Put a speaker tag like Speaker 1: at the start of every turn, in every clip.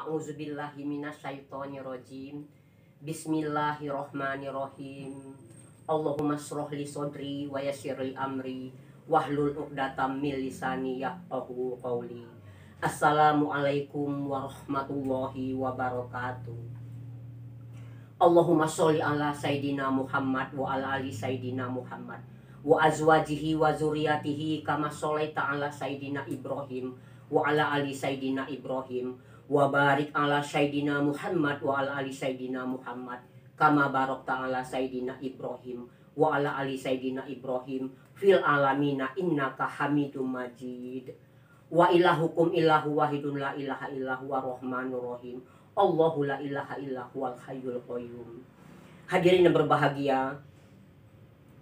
Speaker 1: A'udzubillahi minasyaitonirrajim. Bismillahirrohmanirrohim. Allahumma shrahli sodri wa yassirli amri wahlul 'uqdatam min lisani yafqahu qawli. Assalamualaikum warahmatullahi wabarakatuh. Allahumma sholli ala sayyidina Muhammad wa ala ali sayyidina Muhammad wa azwajihi wa zuriyatihi kama sholaita ala sayyidina Ibrahim wa ala ali sayyidina Ibrahim wa barik ala sayyidina Muhammad wa ala ali sayyidina Muhammad kama barakta ala sayyidina Ibrahim wa ala ali sayyidina Ibrahim fil alamina innaka hamidum majid. Wa ilahukum ilahu wahidun la ilaha illahu rahmanur rahim. Allahu la ilaha illahu wal hayyul qayyum. Hadirin yang berbahagia,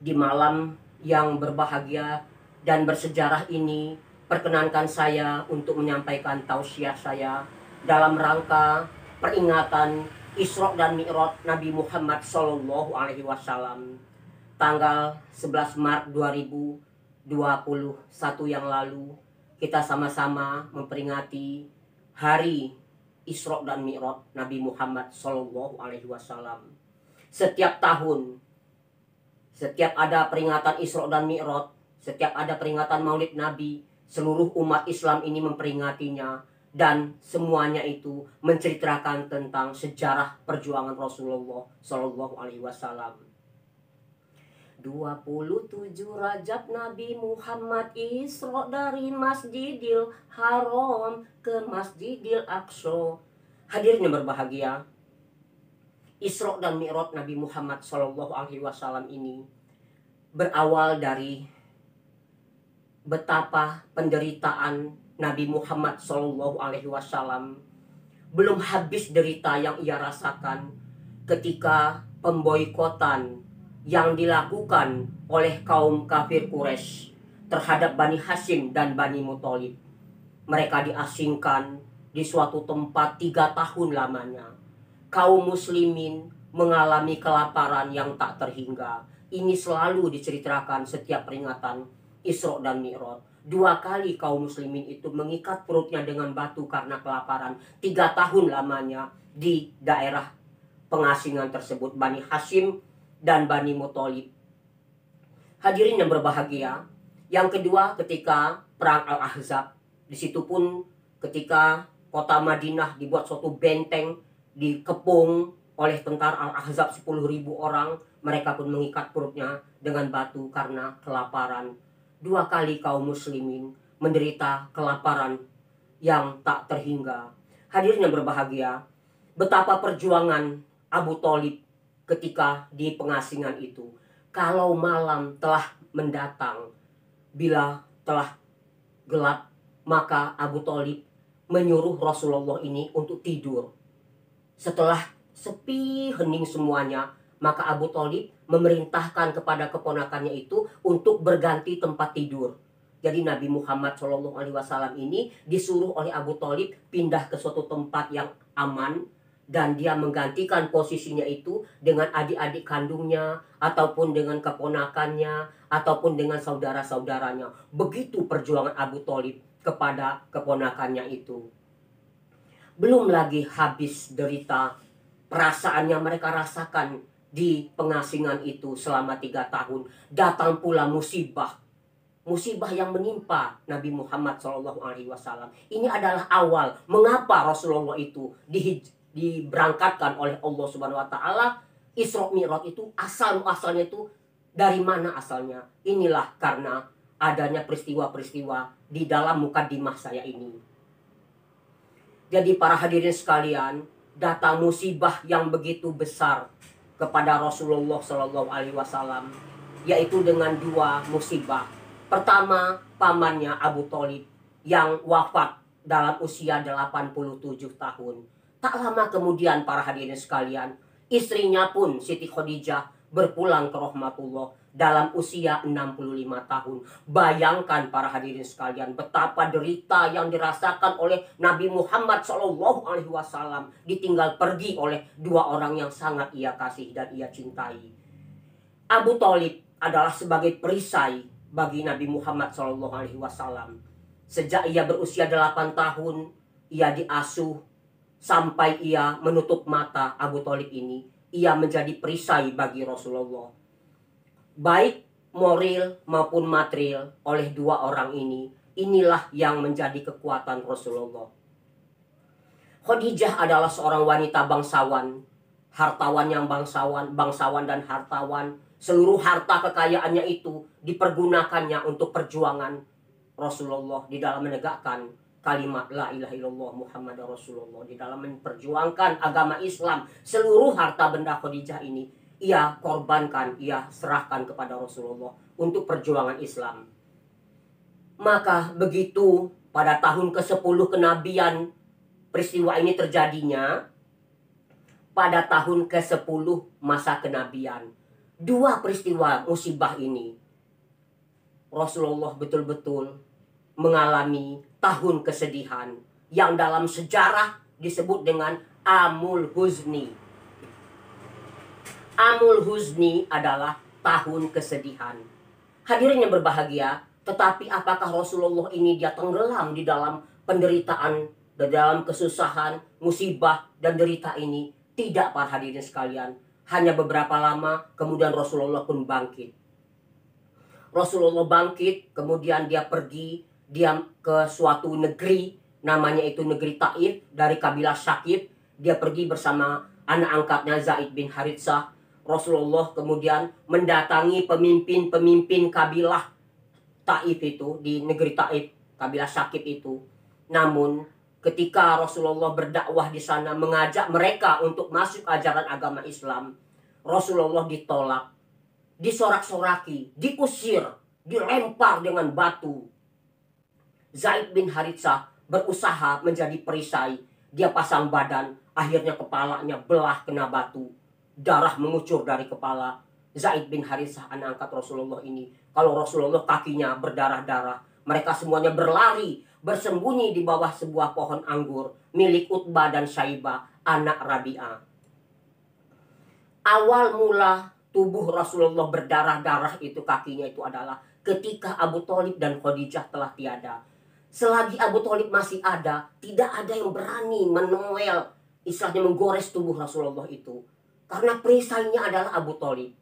Speaker 1: di malam yang berbahagia dan bersejarah ini, perkenankan saya untuk menyampaikan tausiah saya dalam rangka peringatan Isra dan Mi'raj Nabi Muhammad Sallallahu Alaihi Wasallam tanggal 11 Maret 2021 yang lalu. Kita sama-sama memperingati hari Isra dan Mi'raj Nabi Muhammad Sallallahu Alaihi Wasallam. Setiap tahun, setiap ada peringatan Isra dan Mi'raj, setiap ada peringatan Maulid Nabi, seluruh umat Islam ini memperingatinya, dan semuanya itu menceritakan tentang sejarah perjuangan Rasulullah Sallallahu Alaihi Wasallam. 27 Rajab Nabi Muhammad Isra dari Masjidil Haram ke Masjidil Aqsa. Hadirin yang berbahagia, Isra dan Mi'raj Nabi Muhammad Sallallahu Alaihi Wasallam ini berawal dari betapa penderitaan Nabi Muhammad Sallallahu Alaihi Wasallam belum habis derita yang ia rasakan ketika pemboikotan yang dilakukan oleh kaum kafir Quraisy terhadap Bani Hashim dan Bani Muthalib. Mereka diasingkan di suatu tempat 3 tahun lamanya. Kaum muslimin mengalami kelaparan yang tak terhingga. Ini selalu diceritakan setiap peringatan Isra dan Mi'raj. 2 kali kaum muslimin itu mengikat perutnya dengan batu karena kelaparan 3 tahun lamanya di daerah pengasingan tersebut, Bani Hashim dan Bani Muthalib. Hadirin yang berbahagia, yang kedua ketika perang Al-Ahzab, di situ pun ketika kota Madinah dibuat suatu benteng dikepung oleh tentara Al-Ahzab 10.000 orang, mereka pun mengikat perutnya dengan batu karena kelaparan. 2 kali kaum muslimin menderita kelaparan yang tak terhingga. Hadirin yang berbahagia, betapa perjuangan Abu Thalib ketika di pengasingan itu. Kalau malam telah mendatang, bila telah gelap, maka Abu Thalib menyuruh Rasulullah ini untuk tidur. Setelah sepi hening semuanya, maka Abu Thalib memerintahkan kepada keponakannya itu untuk berganti tempat tidur. Jadi Nabi Muhammad SAW ini disuruh oleh Abu Thalib pindah ke suatu tempat yang aman, dan dia menggantikan posisinya itu dengan adik-adik kandungnya, ataupun dengan keponakannya, ataupun dengan saudara-saudaranya. Begitu perjuangan Abu Thalib kepada keponakannya itu. Belum lagi habis derita perasaan yang mereka rasakan di pengasingan itu selama 3 tahun. Datang pula musibah yang menimpa Nabi Muhammad SAW. Ini adalah awal mengapa Rasulullah itu diberangkatkan oleh Allah Subhanahu Wa Taala. Isra Mi'raj itu asalnya itu dari mana asalnya? Inilah karena adanya peristiwa-peristiwa di dalam mukadimah saya ini. Jadi para hadirin sekalian, datang musibah yang begitu besar kepada Rasulullah Shallallahu Alaihi Wasallam, yaitu dengan 2 musibah. Pertama, pamannya Abu Thalib yang wafat dalam usia 87 tahun. Tak lama kemudian para hadirin sekalian, istrinya pun Siti Khadijah berpulang ke rahmatullah dalam usia 65 tahun. Bayangkan para hadirin sekalian betapa derita yang dirasakan oleh Nabi Muhammad SAW ditinggal pergi oleh 2 orang yang sangat ia kasih dan ia cintai. Abu Thalib adalah sebagai perisai bagi Nabi Muhammad SAW. Sejak ia berusia 8 tahun, ia diasuh sampai ia menutup mata Abu Thalib ini, ia menjadi perisai bagi Rasulullah. Baik moral maupun material oleh dua orang ini, inilah yang menjadi kekuatan Rasulullah. Khadijah adalah seorang wanita bangsawan, hartawan yang bangsawan dan hartawan. Seluruh harta kekayaannya itu dipergunakannya untuk perjuangan Rasulullah di dalam menegakkan kalimat la ilaha illallah Muhammad Rasulullah, di dalam memperjuangkan agama Islam. Seluruh harta benda Khadijah ini ia korbankan, ia serahkan kepada Rasulullah untuk perjuangan Islam. Maka begitu pada tahun ke-10 kenabian peristiwa ini terjadinya, pada tahun ke-10 masa kenabian, dua peristiwa musibah ini, Rasulullah betul-betul mengalami tahun kesedihan yang dalam sejarah disebut dengan Amul Huzni. Amul Huzni adalah tahun kesedihan. Hadirin yang berbahagia, tetapi apakah Rasulullah ini dia tenggelam di dalam penderitaan, di dalam kesusahan, musibah dan derita ini? Tidak, para hadirin sekalian. Hanya beberapa lama kemudian Rasulullah pun bangkit. Rasulullah bangkit, kemudian dia pergi, dia ke suatu negeri, namanya itu negeri Taif, dari kabilah Syakib. Dia pergi bersama anak angkatnya Zaid bin Haritsah. Rasulullah kemudian mendatangi pemimpin-pemimpin kabilah Taif itu, di negeri Taif, kabilah Syakib itu. Namun ketika Rasulullah berdakwah di sana, mengajak mereka untuk masuk ajaran agama Islam, Rasulullah ditolak, disorak-soraki, diusir, dilempar dengan batu. Zaid bin Haritsah berusaha menjadi perisai. Dia pasang badan, akhirnya kepalanya belah kena batu. Darah mengucur dari kepala Zaid bin Haritsah, anak angkat Rasulullah ini. Kalau Rasulullah kakinya berdarah-darah, mereka semuanya berlari, bersembunyi di bawah sebuah pohon anggur milik Utbah dan Syaibah, anak Rabi'ah. Awal mula tubuh Rasulullah berdarah-darah itu, kakinya itu adalah ketika Abu Thalib dan Khadijah telah tiada. Selagi Abu Thalib masih ada, tidak ada yang berani menoel, istilahnya menggores tubuh Rasulullah itu. Karena perisainya adalah Abu Thalib.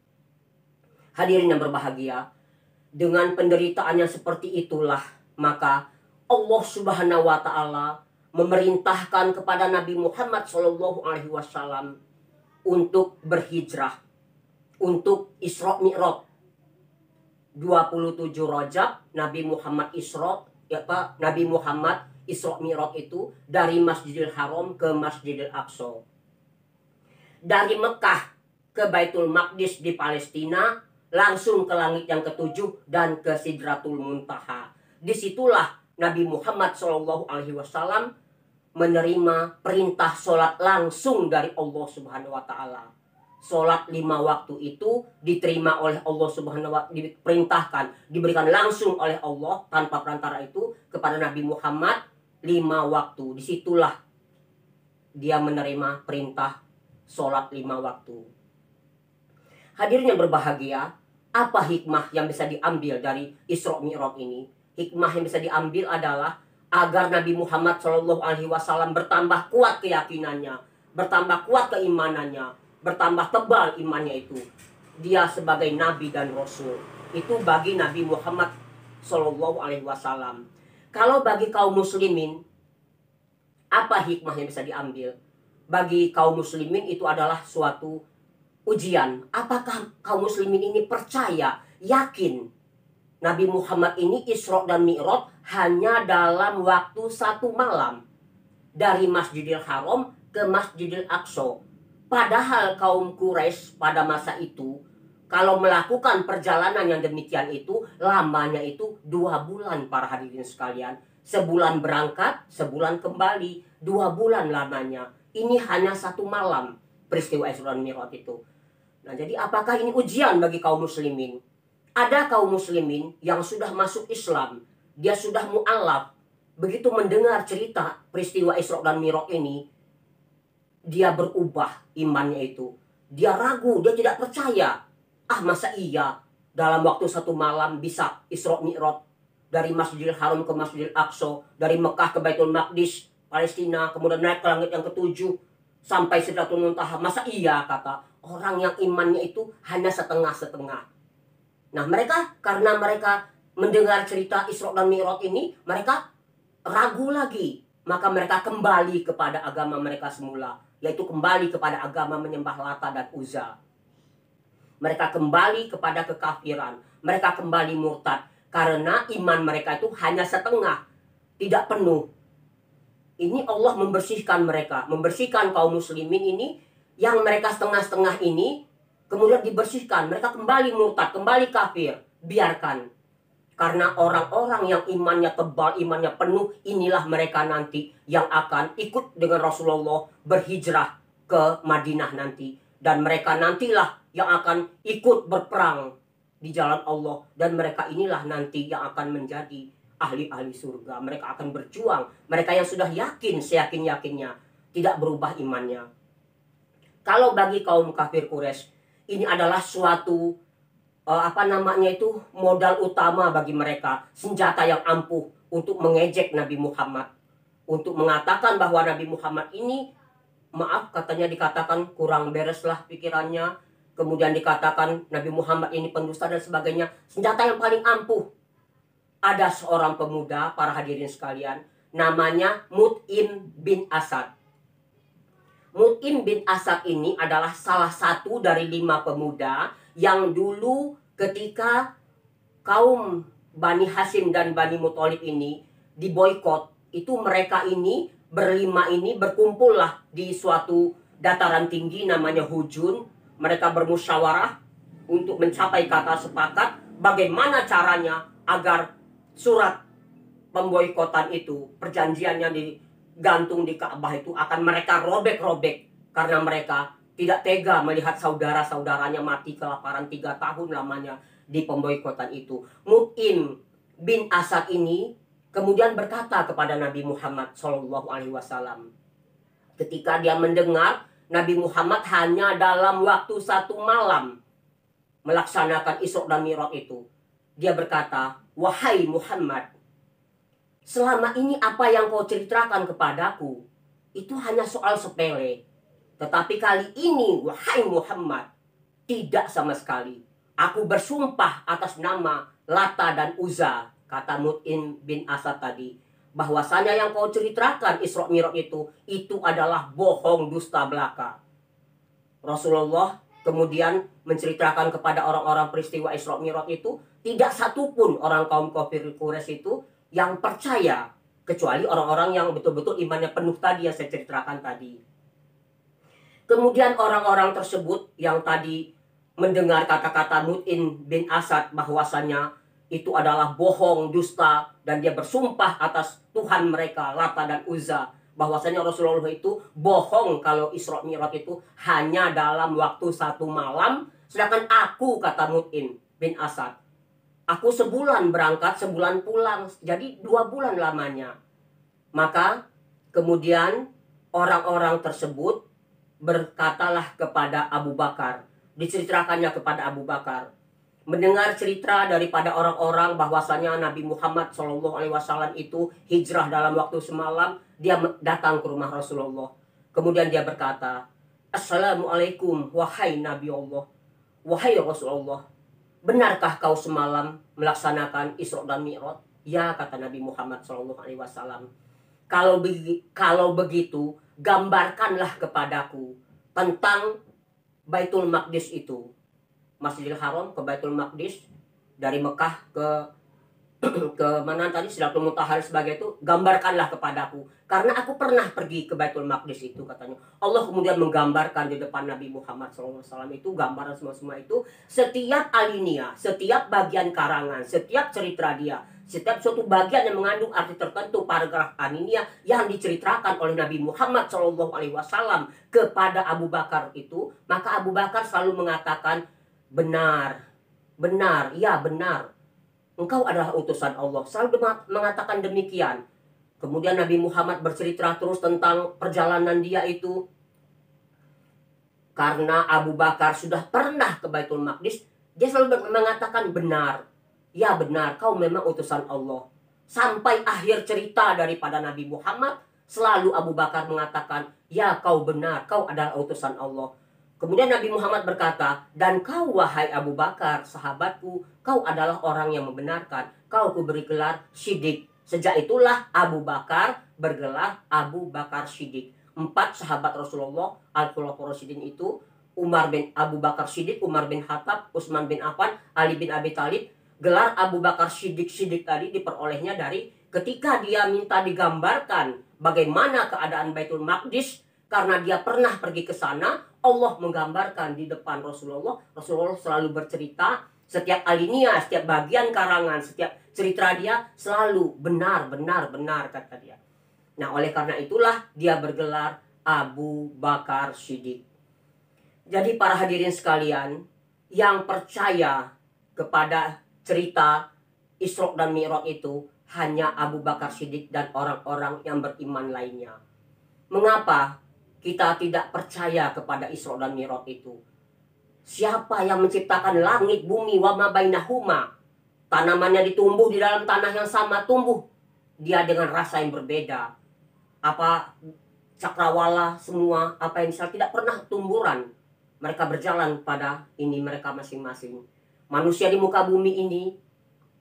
Speaker 1: Hadirin yang berbahagia, dengan penderitaan yang seperti itulah, maka Allah Subhanahu wa Ta'ala memerintahkan kepada Nabi Muhammad SAW untuk berhijrah, untuk Isra Mi'raj. 27 Rajab Nabi Muhammad Isra Mi'raj itu dari Masjidil Haram ke Masjidil Aqsa. Dari Mekah ke Baitul Maqdis di Palestina, langsung ke langit yang ke-7 dan ke Sidratul Muntaha. Disitulah Nabi Muhammad SAW menerima perintah sholat langsung dari Allah Subhanahu wa Ta'ala. Sholat 5 waktu itu diterima oleh Allah Subhanahu wa Ta'ala, diperintahkan, diberikan langsung oleh Allah tanpa perantara itu kepada Nabi Muhammad 5 waktu. Disitulah dia menerima perintah sholat 5 waktu. Hadirin yang berbahagia, apa hikmah yang bisa diambil dari Isra Mi'raj ini? Hikmah yang bisa diambil adalah agar Nabi Muhammad SAW bertambah kuat keyakinannya, bertambah kuat keimanannya, bertambah tebal imannya itu. Dia sebagai Nabi dan Rasul. Itu bagi Nabi Muhammad SAW. Kalau bagi kaum muslimin, apa hikmah yang bisa diambil? Bagi kaum muslimin itu adalah suatu ujian. Apakah kaum muslimin ini percaya, yakin Nabi Muhammad ini Isra dan Mi'raj hanya dalam waktu 1 malam, dari Masjidil Haram ke Masjidil Aqsa? Padahal kaum Quraisy pada masa itu, kalau melakukan perjalanan yang demikian itu, lamanya itu 2 bulan, para hadirin sekalian. Sebulan berangkat, sebulan kembali, 2 bulan lamanya. Ini hanya 1 malam peristiwa Isra dan Mi'raj itu. Nah, jadi apakah ini ujian bagi kaum muslimin? Ada kaum muslimin yang sudah masuk Islam, dia sudah mu'alaf. Begitu mendengar cerita peristiwa Isra dan Mi'raj ini, dia berubah imannya itu. Dia ragu, dia tidak percaya. Ah, masa iya dalam waktu 1 malam bisa Isra Mi'raj dari Masjidil Haram ke Masjidil Aqsa, dari Mekah ke Baitul Maqdis, Palestina, kemudian naik ke langit yang ketujuh sampai Sidratul Muntaha. Masa iya, kata orang yang imannya itu hanya setengah-setengah. Nah mereka, karena mereka mendengar cerita Isra dan Mi'raj ini, mereka ragu lagi. Maka mereka kembali kepada agama mereka semula, yaitu kembali kepada agama menyembah Lata dan Uzza. Mereka kembali kepada kekafiran, mereka kembali murtad, karena iman mereka itu hanya setengah, tidak penuh. Ini Allah membersihkan mereka, membersihkan kaum muslimin ini, yang mereka setengah-setengah ini, kemudian dibersihkan, mereka kembali murtad, kembali kafir. Biarkan. Karena orang-orang yang imannya tebal, imannya penuh, inilah mereka nanti yang akan ikut dengan Rasulullah berhijrah ke Madinah nanti. Dan mereka nantilah yang akan ikut berperang di jalan Allah. Dan mereka inilah nanti yang akan menjadi ahli-ahli surga. Mereka akan berjuang. Mereka yang sudah yakin, seyakin-yakinnya, tidak berubah imannya. Kalau bagi kaum kafir Quraisy, ini adalah suatu modal utama bagi mereka, senjata yang ampuh untuk mengejek Nabi Muhammad, untuk mengatakan bahwa Nabi Muhammad ini, maaf, katanya dikatakan kurang bereslah pikirannya, kemudian dikatakan Nabi Muhammad ini pendusta dan sebagainya. Senjata yang paling ampuh, ada seorang pemuda, para hadirin sekalian, namanya Mut'im bin Asad. Mut'im bin Asad ini adalah salah satu dari 5 pemuda yang dulu ketika kaum Bani Hashim dan Bani Muthalib ini diboikot, itu mereka ini berlima ini berkumpullah di suatu dataran tinggi namanya Hujun. Mereka bermusyawarah untuk mencapai kata sepakat bagaimana caranya agar surat pemboikotan itu, perjanjiannya digantung di Ka'bah itu akan mereka robek-robek, karena mereka tidak tega melihat saudara-saudaranya mati kelaparan 3 tahun lamanya di pemboikotan itu. Mut'im bin Asad ini kemudian berkata kepada Nabi Muhammad SAW, ketika dia mendengar Nabi Muhammad hanya dalam waktu 1 malam melaksanakan Isra dan Mi'raj itu, dia berkata, "Wahai Muhammad, selama ini apa yang kau ceritakan kepadaku itu hanya soal sepele. Tetapi kali ini, wahai Muhammad, tidak sama sekali. Aku bersumpah atas nama Lata dan Uzza," kata Mut'im bin Asad tadi, bahwasanya yang kau ceritakan Isra Mi'raj itu adalah bohong, dusta belaka. Rasulullah kemudian menceritakan kepada orang-orang peristiwa Isra Mi'raj itu, tidak satupun orang kaum kafir Quraisy itu yang percaya, kecuali orang-orang yang betul-betul imannya penuh tadi yang saya ceritakan tadi. Kemudian orang-orang tersebut yang tadi mendengar kata-kata Mut'im bin Asad bahwasanya itu adalah bohong, dusta, dan dia bersumpah atas Tuhan mereka, Lata dan Uzza, bahwasanya Rasulullah itu bohong kalau Isra Mi'raj itu hanya dalam waktu 1 malam. Sedangkan aku, kata Mut'im bin Asad, aku sebulan berangkat, sebulan pulang, jadi 2 bulan lamanya. Maka kemudian orang-orang tersebut berkatalah kepada Abu Bakar, diceritakannya kepada Abu Bakar, mendengar cerita daripada orang-orang bahwasanya Nabi Muhammad SAW itu hijrah dalam waktu semalam. Dia datang ke rumah Rasulullah, kemudian dia berkata, "Assalamualaikum wahai Nabi Allah, wahai Rasulullah, benarkah kau semalam melaksanakan Isra dan Mi'raj?" "Ya," kata Nabi Muhammad SAW. Kalau begitu, gambarkanlah kepadaku tentang Baitul Maqdis itu, Masjidil Haram ke Baitul Maqdis, dari Mekah ke mana tadi, Sidratul Muntaha sebagai itu, gambarkanlah kepadaku, karena aku pernah pergi ke Baitul Maqdis itu, katanya. Allah kemudian menggambarkan di depan Nabi Muhammad SAW itu, gambaran semua itu, setiap alinea, setiap bagian karangan, setiap cerita dia, setiap suatu bagian yang mengandung arti tertentu, paragraf alinea yang diceritakan oleh Nabi Muhammad SAW kepada Abu Bakar itu, maka Abu Bakar selalu mengatakan, benar, ya benar, engkau adalah utusan Allah. Selalu mengatakan demikian. Kemudian Nabi Muhammad bercerita terus tentang perjalanan dia itu. Karena Abu Bakar sudah pernah ke Baitul Maqdis, dia selalu mengatakan benar, ya benar, kau memang utusan Allah. Sampai akhir cerita daripada Nabi Muhammad, Selalu Abu Bakar mengatakan, ya kau benar, kau adalah utusan Allah. Kemudian Nabi Muhammad berkata, dan kau wahai Abu Bakar, sahabatku, kau adalah orang yang membenarkan. Kau kuberi gelar Siddiq. Sejak itulah Abu Bakar bergelar Abu Bakar Siddiq. 4 sahabat Rasulullah, Al-Khulafaur Rasyidin itu, Umar bin Abu Bakar Siddiq, Umar bin Khattab, Utsman bin Affan, Ali bin Abi Thalib. Gelar Abu Bakar Siddiq tadi diperolehnya dari ketika dia minta digambarkan bagaimana keadaan Baitul Maqdis, karena dia pernah pergi ke sana, Allah menggambarkan di depan Rasulullah. Rasulullah selalu bercerita, setiap alinea, setiap bagian karangan, setiap cerita dia selalu benar kata dia. Nah, oleh karena itulah dia bergelar Abu Bakar Siddiq. Jadi para hadirin sekalian, yang percaya kepada cerita Isra dan Mi'raj itu hanya Abu Bakar Siddiq dan orang-orang yang beriman lainnya. Mengapa kita tidak percaya kepada Isra dan Mi'raj itu? Siapa yang menciptakan langit, bumi, wa ma bainahuma? Tanamannya ditumbuh di dalam tanah yang sama, tumbuh dia dengan rasa yang berbeda. Apa cakrawala semua, apa yang tidak pernah tumburan. Mereka berjalan pada ini mereka masing-masing. Manusia di muka bumi ini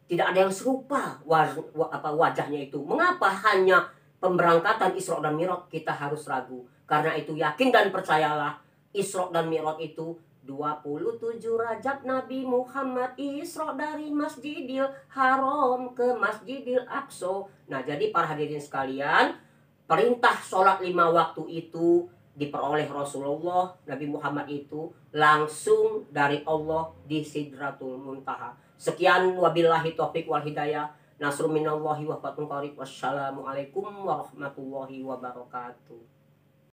Speaker 1: tidak ada yang serupa wajahnya itu. Mengapa hanya pemberangkatan Isra dan Mi'raj kita harus ragu? Karena itu yakin dan percayalah, Isra dan Mi'raj itu 27 Rajab Nabi Muhammad Isra dari Masjidil Haram ke Masjidil Aqsa. Nah, jadi para hadirin sekalian, perintah sholat 5 waktu itu diperoleh Rasulullah Nabi Muhammad itu langsung dari Allah di Sidratul Muntaha. Sekian, wabillahi taufiq wal hidayah. Nasrun minallahi wa fatun qarib. Wassalamualaikum warahmatullahi wabarakatuh.